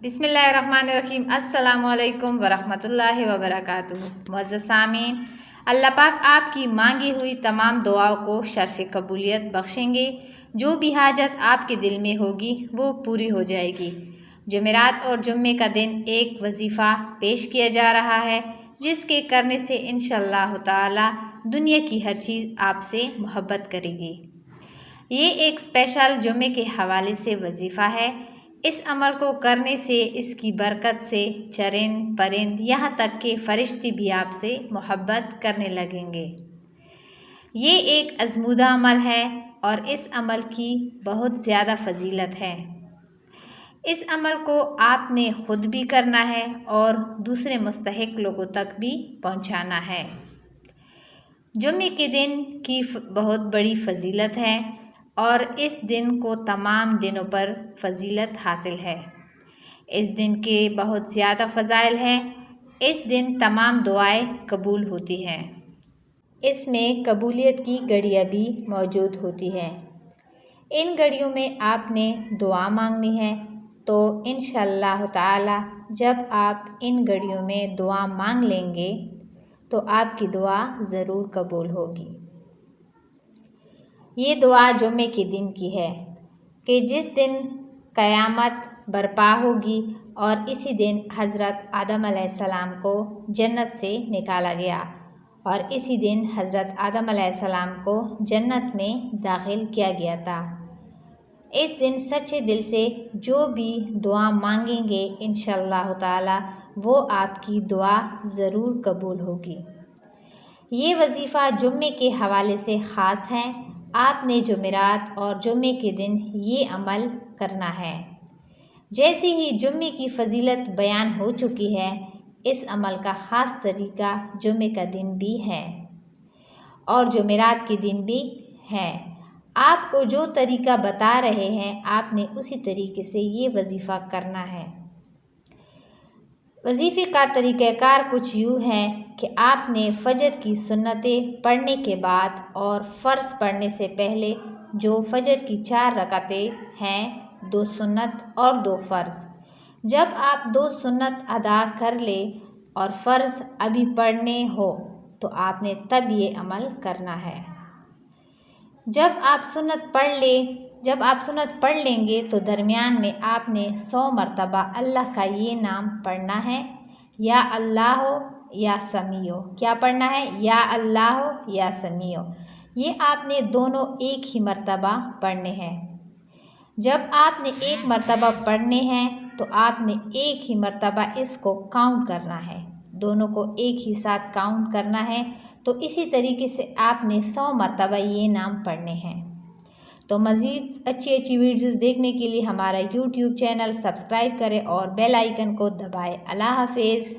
بسم اللہ الرحمن الرحیم۔ السلام علیکم ورحمۃ اللہ وبرکاتہ۔ معزز سامعین، اللہ پاک آپ کی مانگی ہوئی تمام دعاؤں کو شرف قبولیت بخشیں گے۔ جو بھی حاجت آپ کے دل میں ہوگی وہ پوری ہو جائے گی۔ جمعرات اور جمعے کا دن ایک وظیفہ پیش کیا جا رہا ہے جس کے کرنے سے انشاءاللہ تعالی دنیا کی ہر چیز آپ سے محبت کرے گی۔ یہ ایک اسپیشل جمعے کے حوالے سے وظیفہ ہے۔ اس عمل کو کرنے سے اس کی برکت سے چرند پرند یہاں تک کہ فرشتے بھی آپ سے محبت کرنے لگیں گے۔ یہ ایک آزمودہ عمل ہے اور اس عمل کی بہت زیادہ فضیلت ہے۔ اس عمل کو آپ نے خود بھی کرنا ہے اور دوسرے مستحق لوگوں تک بھی پہنچانا ہے۔ جمعے کے دن کی بہت بڑی فضیلت ہے اور اس دن کو تمام دنوں پر فضیلت حاصل ہے۔ اس دن کے بہت زیادہ فضائل ہیں۔ اس دن تمام دعائیں قبول ہوتی ہیں۔ اس میں قبولیت کی گھڑیاں بھی موجود ہوتی ہیں۔ ان گھڑیوں میں آپ نے دعا مانگنی ہے تو انشاءاللہ تعالی جب آپ ان گھڑیوں میں دعا مانگ لیں گے تو آپ کی دعا ضرور قبول ہوگی۔ یہ دعا جمعے کے دن کی ہے کہ جس دن قیامت برپا ہوگی اور اسی دن حضرت آدم علیہ السلام کو جنت سے نکالا گیا اور اسی دن حضرت آدم علیہ السلام کو جنت میں داخل کیا گیا تھا۔ اس دن سچے دل سے جو بھی دعا مانگیں گے انشاءاللہ تعالی وہ آپ کی دعا ضرور قبول ہوگی۔ یہ وظیفہ جمعے کے حوالے سے خاص ہے۔ آپ نے جمعرات اور جمعے کے دن یہ عمل کرنا ہے۔ جیسے ہی جمعے کی فضیلت بیان ہو چکی ہے، اس عمل کا خاص طریقہ جمعے کا دن بھی ہے اور جمعرات کے دن بھی ہے۔ آپ کو جو طریقہ بتا رہے ہیں آپ نے اسی طریقے سے یہ وظیفہ کرنا ہے۔ وظیفے کا طریقہ کار کچھ یوں ہے کہ آپ نے فجر کی سنتیں پڑھنے کے بعد اور فرض پڑھنے سے پہلے جو فجر کی 4 رکعتیں ہیں، 2 سنت اور 2 فرض، جب آپ 2 سنت ادا کر لیں اور فرض ابھی پڑھنے ہو تو آپ نے تب یہ عمل کرنا ہے۔ جب آپ سنت پڑھ لیں گے تو درمیان میں آپ نے 100 مرتبہ اللہ کا یہ نام پڑھنا ہے، یا اللہ یا سمیع۔ کیا پڑھنا ہے؟ یا اللہ یا سمیع۔ یہ آپ نے دونوں ایک ہی مرتبہ پڑھنے ہیں۔ جب آپ نے ایک مرتبہ پڑھنے ہیں تو آپ نے ایک ہی مرتبہ اس کو کاؤنٹ کرنا ہے، دونوں کو ایک ہی ساتھ کاؤنٹ کرنا ہے۔ تو اسی طریقے سے آپ نے 100 مرتبہ یہ نام پڑھنے ہیں۔ تو مزید اچھی ویڈیوز دیکھنے کے لیے ہمارا YouTube چینل سبسکرائب کریں اور بیل آئیکن کو دبائیں۔ اللہ حافظ۔